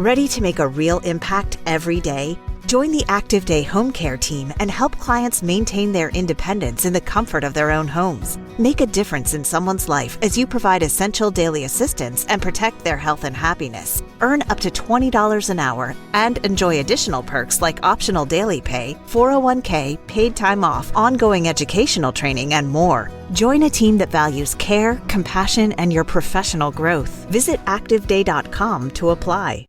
Ready to make a real impact every day? Join the Active Day Home Care team and help clients maintain their independence in the comfort of their own homes. Make a difference in someone's life as you provide essential daily assistance and protect their health and happiness. Earn up to $20 an hour and enjoy additional perks like optional daily pay, 401k, paid time off, ongoing educational training, and more. Join a team that values care, compassion, and your professional growth. Visit activeday.com to apply.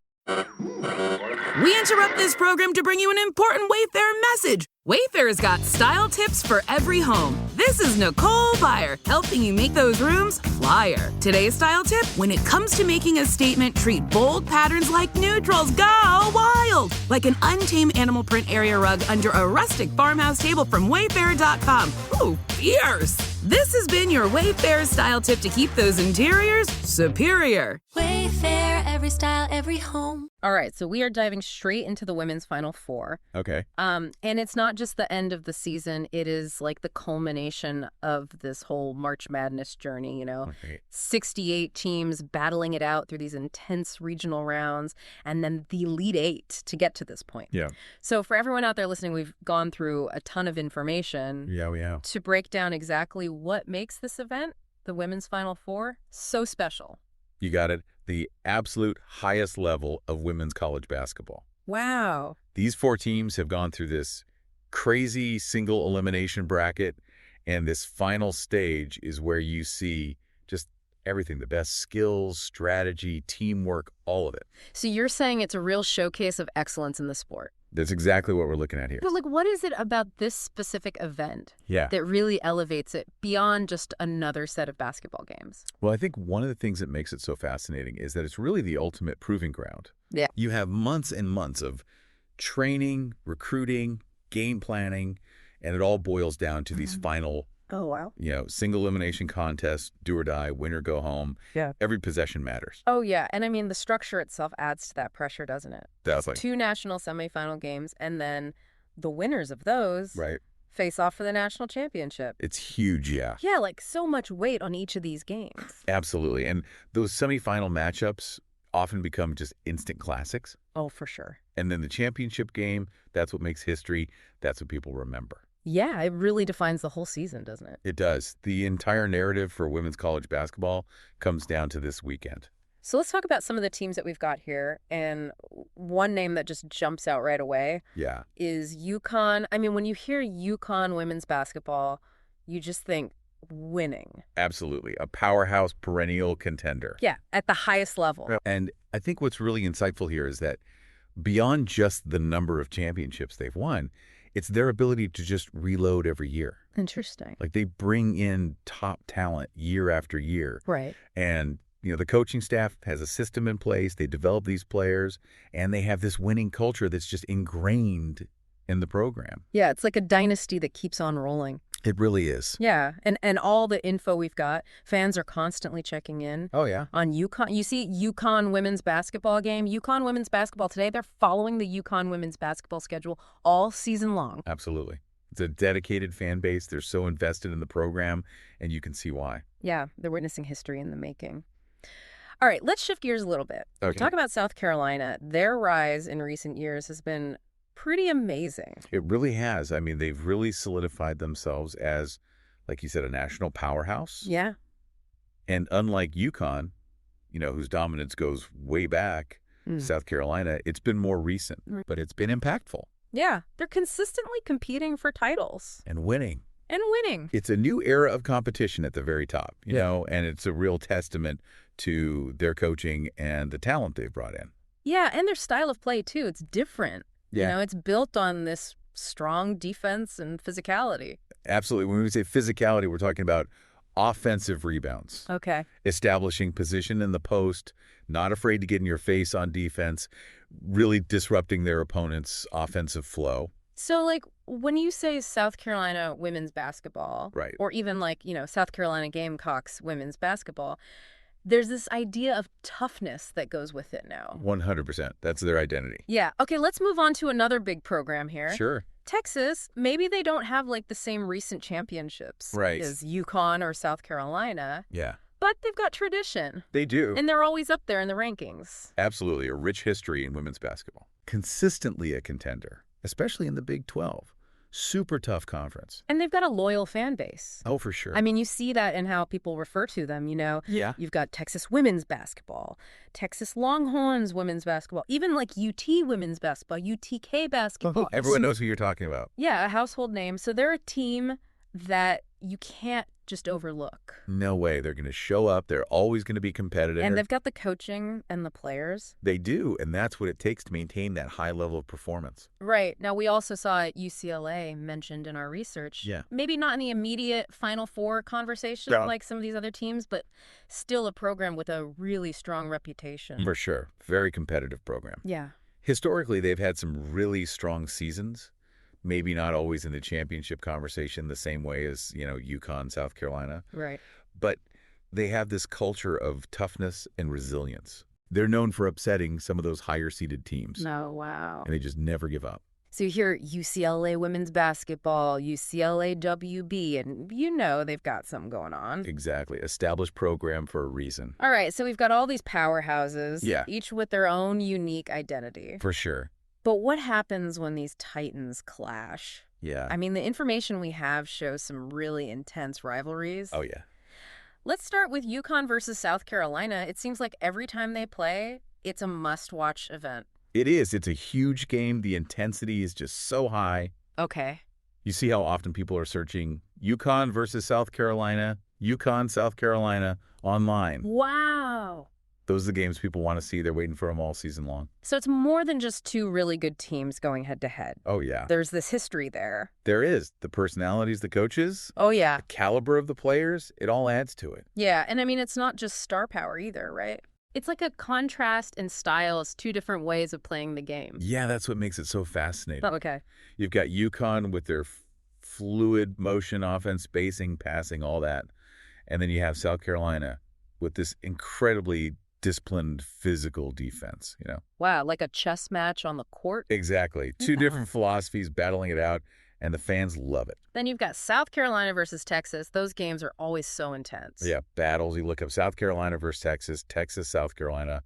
We interrupt this program to bring you an important Wayfair message. Wayfair's got style tips for every home. This is Nicole Byer, helping you make those rooms flyer. Today's style tip: when it comes to making a statement, treat bold patterns like neutrals. Go wild! Like an untamed animal print area rug under a rustic farmhouse table from Wayfair.com. Ooh, fierce! This has been your Wayfair style tip to keep those interiors superior. Wayfair, every style, every home. All right, so we are diving straight into the women's Final Four. Okay. And it's not just the end of the season. It is like the culmination of this whole March Madness journey, you know. Okay. 68 teams battling it out through these intense regional rounds, and then the Elite Eight to get to this point. Yeah. So for everyone out there listening, we've gone through a ton of information Yeah, we have. to break down exactly what makes this event, the women's Final Four, so special. You got it. The absolute highest level of women's college basketball. Wow. These four teams have gone through this crazy single elimination bracket, and this final stage is where you see just everything, the best skills, strategy, teamwork, all of it. So you're saying it's a real showcase of excellence in the sport. That's exactly what we're looking at here. But like, what is it about this specific event Yeah. that really elevates it beyond just another set of basketball games? Well, I think one of the things that makes it so fascinating is that it's really the ultimate proving ground. Yeah. You have months and months of training, recruiting, game planning, and it all boils down to these final, Oh, wow. single elimination contests, do or die, win or go home. Yeah. Every possession matters. Oh, yeah. And I mean, the structure itself adds to that pressure, doesn't it? Definitely. 2 national semifinal games, and then the winners of those Right. face off for the national championship. It's huge, yeah. Yeah, like so much weight on each of these games. Absolutely. And those semifinal matchups often become just instant classics. Oh, for sure. And then the championship game, that's what makes history. That's what people remember. Yeah, it really defines the whole season, doesn't it? It does. The entire narrative for women's college basketball comes down to this weekend. So let's talk about some of the teams that we've got here. And one name that just jumps out right away Yeah. is UConn. I mean, when you hear UConn women's basketball, you just think winning. Absolutely. A powerhouse perennial contender. Yeah, at the highest level. And I think what's really insightful here is that beyond just the number of championships they've won, it's their ability to just reload every year. Interesting. Like they bring in top talent year after year. Right. And, the coaching staff has a system in place. They develop these players, and they have this winning culture that's just ingrained in the program. Yeah, it's like a dynasty that keeps on rolling. It really is. Yeah, and all the info we've got, fans are constantly checking in. Oh, yeah. On UConn. You see UConn women's basketball game. UConn women's basketball today, they're following the UConn women's basketball schedule all season long. Absolutely. It's a dedicated fan base. They're so invested in the program, and you can see why. Yeah, they're witnessing history in the making. All right, let's shift gears a little bit. Okay. Talk about South Carolina. Their rise in recent years has been pretty amazing. It really has. I mean, they've really solidified themselves as, like you said, a national powerhouse. Yeah. And unlike UConn, whose dominance goes way back, South Carolina, it's been more recent, but it's been impactful. Yeah, they're consistently competing for titles. And winning. It's a new era of competition at the very top, and it's a real testament to their coaching and the talent they've brought in. Yeah, and their style of play, too. It's different. Yeah. It's built on this strong defense and physicality. Absolutely. When we say physicality, we're talking about offensive rebounds. Okay. Establishing position in the post, not afraid to get in your face on defense, really disrupting their opponent's offensive flow. So, like, when you say South Carolina women's basketball, Right. or even like, South Carolina Gamecocks women's basketball, there's this idea of toughness that goes with it now. 100%. That's their identity. Yeah. Okay, let's move on to another big program here. Sure. Texas, maybe they don't have like the same recent championships Right. as UConn or South Carolina, Yeah. But they've got tradition. They do. And they're always up there in the rankings. Absolutely. A rich history in women's basketball. Consistently a contender, especially in the Big 12. Super tough conference. And they've got a loyal fan base. Oh, for sure. I mean, you see that in how people refer to them, you know? Yeah. You've got Texas women's basketball, Texas Longhorns women's basketball, even like UT women's basketball, UTK basketball. Everyone knows who you're talking about. Yeah, a household name. So they're a team that you can't just overlook. No way. They're going to show up. They're always going to be competitive. And they've got the coaching and the players. They do, and that's what it takes to maintain that high level of performance. Right. Now, we also saw UCLA mentioned in our research. Yeah. Maybe not in the immediate Final Four conversation like some of these other teams, but still a program with a really strong reputation. For sure. Very competitive program. Yeah. Historically, they've had some really strong seasons. Maybe not always in the championship conversation the same way as, UConn, South Carolina. Right. But they have this culture of toughness and resilience. They're known for upsetting some of those higher-seeded teams. Oh, wow. And they just never give up. So you hear UCLA women's basketball, UCLA WB, and they've got something going on. Exactly. Established program for a reason. All right, so we've got all these powerhouses, Yeah. each with their own unique identity. For sure. But what happens when these titans clash? Yeah. I mean, the information we have shows some really intense rivalries. Oh, yeah. Let's start with UConn versus South Carolina. It seems like every time they play, it's a must-watch event. It is. It's a huge game. The intensity is just so high. Okay. You see how often people are searching UConn versus South Carolina, UConn, South Carolina online. Wow. Those are the games people want to see. They're waiting for them all season long. So it's more than just two really good teams going head-to-head. Oh, yeah. There's this history there. There is. The personalities, the coaches, Oh, yeah. the caliber of the players, it all adds to it. Yeah, and I mean, it's not just star power either, right? It's like a contrast in style. It's two different ways of playing the game. Yeah, that's what makes it so fascinating. Oh, okay. You've got UConn with their fluid motion, offense, spacing, passing, all that. And then you have South Carolina with this incredibly disciplined physical defense, Wow, like a chess match on the court. Exactly. Two different philosophies battling it out, and the fans love it. Then you've got South Carolina versus Texas. Those games are always so intense. Yeah, battles. You look up South Carolina versus Texas, Texas, South Carolina,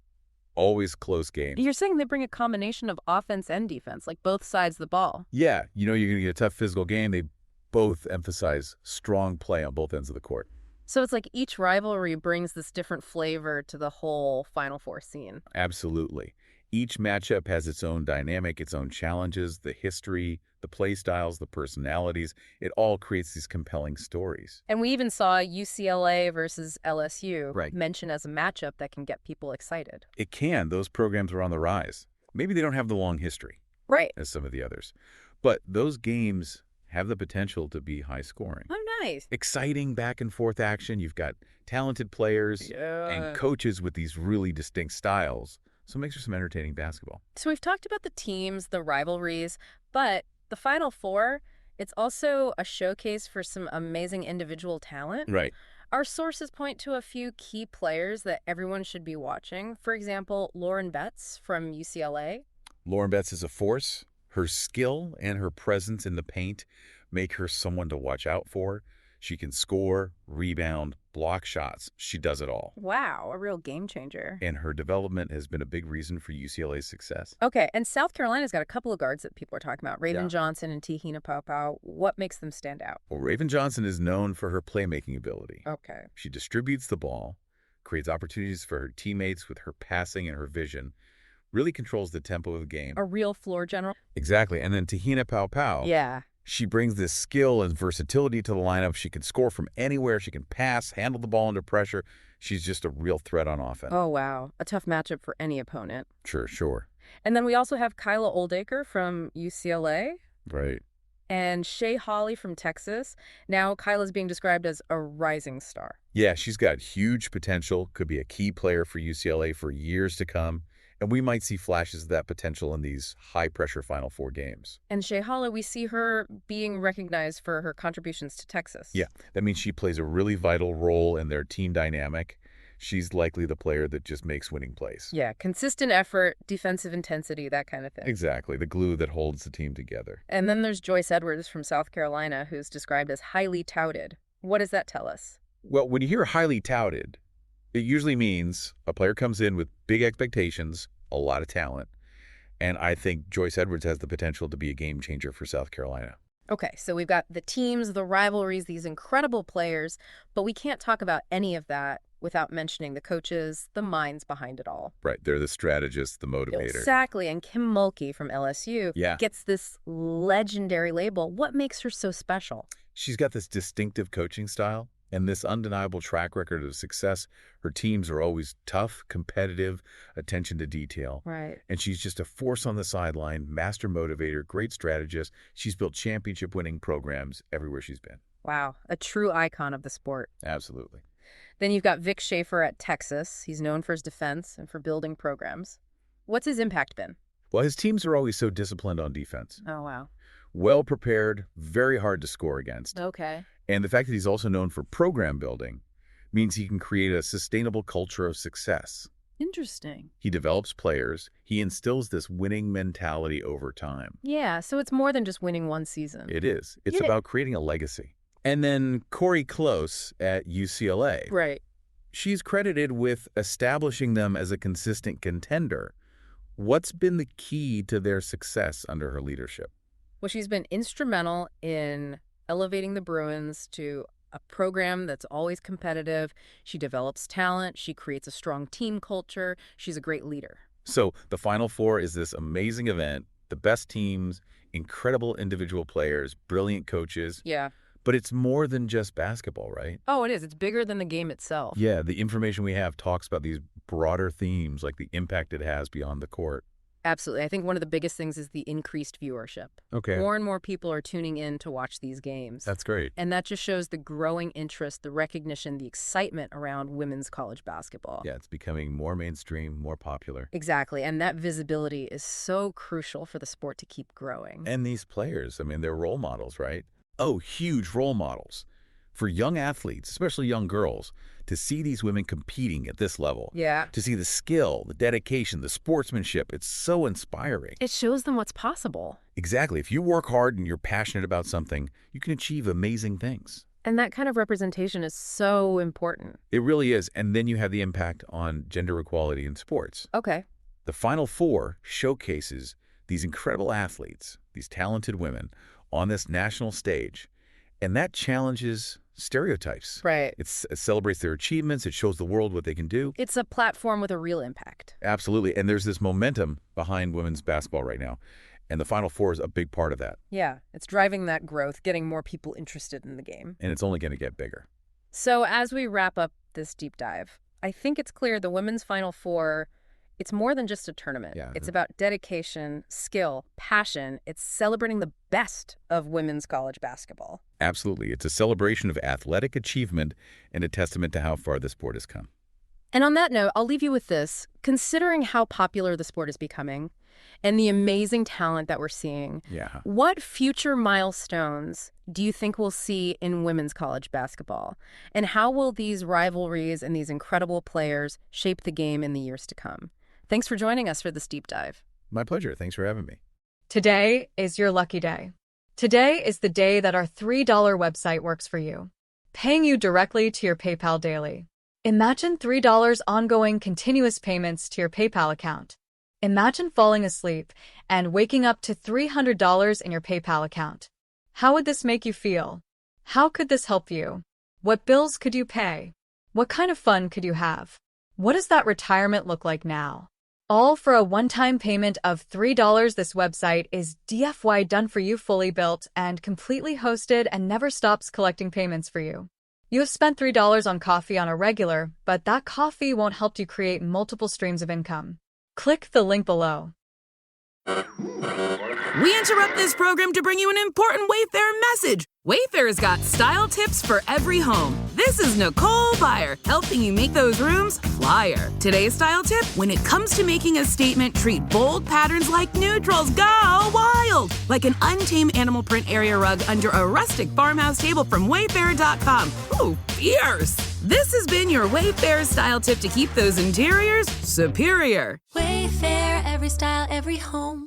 always close games. You're saying they bring a combination of offense and defense, like both sides of the ball. Yeah, you're going to get a tough physical game. They both emphasize strong play on both ends of the court. So it's like each rivalry brings this different flavor to the whole Final Four scene. Absolutely. Each matchup has its own dynamic, its own challenges, the history, the play styles, the personalities. It all creates these compelling stories. And we even saw UCLA versus LSU Right. mentioned as a matchup that can get people excited. It can. Those programs are on the rise. Maybe they don't have the long history Right. as some of the others. But those games have the potential to be high scoring. Oh, nice. Exciting back and forth action. You've got talented players and coaches with these really distinct styles. So it makes for some entertaining basketball. So we've talked about the teams, the rivalries, but the Final Four, it's also a showcase for some amazing individual talent. Right. Our sources point to a few key players that everyone should be watching. For example, Lauren Betts from UCLA. Lauren Betts is a force. Her skill and her presence in the paint make her someone to watch out for. She can score, rebound, block shots. She does it all. Wow, a real game changer. And her development has been a big reason for UCLA's success. Okay, and South Carolina's got a couple of guards that people are talking about, Raven Yeah. Johnson and Tehina Paopao. What makes them stand out? Well, Raven Johnson is known for her playmaking ability. Okay. She distributes the ball, creates opportunities for her teammates with her passing and her vision, really controls the tempo of the game. A real floor general? Exactly. And then Tehina Paopao. Yeah. She brings this skill and versatility to the lineup. She can score from anywhere. She can pass, handle the ball under pressure. She's just a real threat on offense. Oh, wow. A tough matchup for any opponent. Sure. And then we also have Kyla Oldacre from UCLA Right. and Shea Hawley from Texas. Now Kyla's being described as a rising star. Yeah, she's got huge potential, could be a key player for UCLA for years to come. And we might see flashes of that potential in these high-pressure Final Four games. And Shea Hawley, we see her being recognized for her contributions to Texas. Yeah, that means she plays a really vital role in their team dynamic. She's likely the player that just makes winning plays. Yeah, consistent effort, defensive intensity, that kind of thing. Exactly, the glue that holds the team together. And then there's Joyce Edwards from South Carolina, who's described as highly touted. What does that tell us? Well, when you hear highly touted, It usually means a player comes in with big expectations, a lot of talent, and I think Joyce Edwards has the potential to be a game changer for South Carolina. Okay, so we've got the teams, the rivalries, these incredible players, but we can't talk about any of that without mentioning the coaches, the minds behind it all. Right, they're the strategists, the motivator. Exactly, and Kim Mulkey from LSU gets this legendary label. What makes her so special? She's got this distinctive coaching style and this undeniable track record of success. Her teams are always tough, competitive, attention to detail. Right. And she's just a force on the sideline, master motivator, great strategist. She's built championship-winning programs everywhere she's been. Wow, a true icon of the sport. Absolutely. Then you've got Vic Schaefer at Texas. He's known for his defense and for building programs. What's his impact been? Well, his teams are always so disciplined on defense. Oh, wow. Well prepared, very hard to score against. Okay. And the fact that he's also known for program building means he can create a sustainable culture of success. Interesting. He develops players. He instills this winning mentality over time. Yeah, so it's more than just winning one season. It is. It's about creating a legacy. And then Corey Close at UCLA. Right. She's credited with establishing them as a consistent contender. What's been the key to their success under her leadership? Well, she's been instrumental in elevating the Bruins to a program that's always competitive. She develops talent. She creates a strong team culture. She's a great leader. So the Final Four is this amazing event, the best teams, incredible individual players, brilliant coaches. Yeah. But it's more than just basketball, right? Oh, it is. It's bigger than the game itself. Yeah, the information we have talks about these broader themes, like the impact it has beyond the court. Absolutely. I think one of the biggest things is the increased viewership. Okay. More and more people are tuning in to watch these games. That's great. And that just shows the growing interest, the recognition, the excitement around women's college basketball. Yeah, it's becoming more mainstream, more popular. Exactly. And that visibility is so crucial for the sport to keep growing. And these players, I mean, they're role models, right? Oh, huge role models. For young athletes, especially young girls, to see these women competing at this level. Yeah. To see the skill, the dedication, the sportsmanship, it's so inspiring. It shows them what's possible. Exactly. If you work hard and you're passionate about something, you can achieve amazing things. And that kind of representation is so important. It really is. And then you have the impact on gender equality in sports. Okay. The Final Four showcases these incredible athletes, these talented women, on this national stage, and that challenges stereotypes. Right. It celebrates their achievements. It shows the world what they can do. It's a platform with a real impact. Absolutely. And there's this momentum behind women's basketball right now, and the Final Four is a big part of that. Yeah, it's driving that growth, getting more people interested in the game. And it's only going to get bigger. So as we wrap up this deep dive, I think it's clear the women's Final Four, it's more than just a tournament. Yeah. It's about dedication, skill, passion. It's celebrating the best of women's college basketball. Absolutely. It's a celebration of athletic achievement and a testament to how far the sport has come. And on that note, I'll leave you with this. Considering how popular the sport is becoming and the amazing talent that we're seeing, what future milestones do you think we'll see in women's college basketball? And how will these rivalries and these incredible players shape the game in the years to come? Thanks for joining us for this deep dive. My pleasure. Thanks for having me. Today is your lucky day. Today is the day that our $3 website works for you, paying you directly to your PayPal daily. Imagine $3 ongoing continuous payments to your PayPal account. Imagine falling asleep and waking up to $300 in your PayPal account. How would this make you feel? How could this help you? What bills could you pay? What kind of fun could you have? What does that retirement look like now? All for a one-time payment of $3. This website is DFY done for you, fully built and completely hosted, and never stops collecting payments for you. You have spent $3 on coffee on a regular, but that coffee won't help you create multiple streams of income. Click the link below. We interrupt this program to bring you an important Wayfair message. Wayfair's got style tips for every home. This is Nicole Byer, helping you make those rooms flyer. Today's style tip: when it comes to making a statement, treat bold patterns like neutrals. Go wild! Like an untamed animal print area rug under a rustic farmhouse table from Wayfair.com. Ooh, fierce! This has been your Wayfair style tip to keep those interiors superior. Wayfair, every style, every home.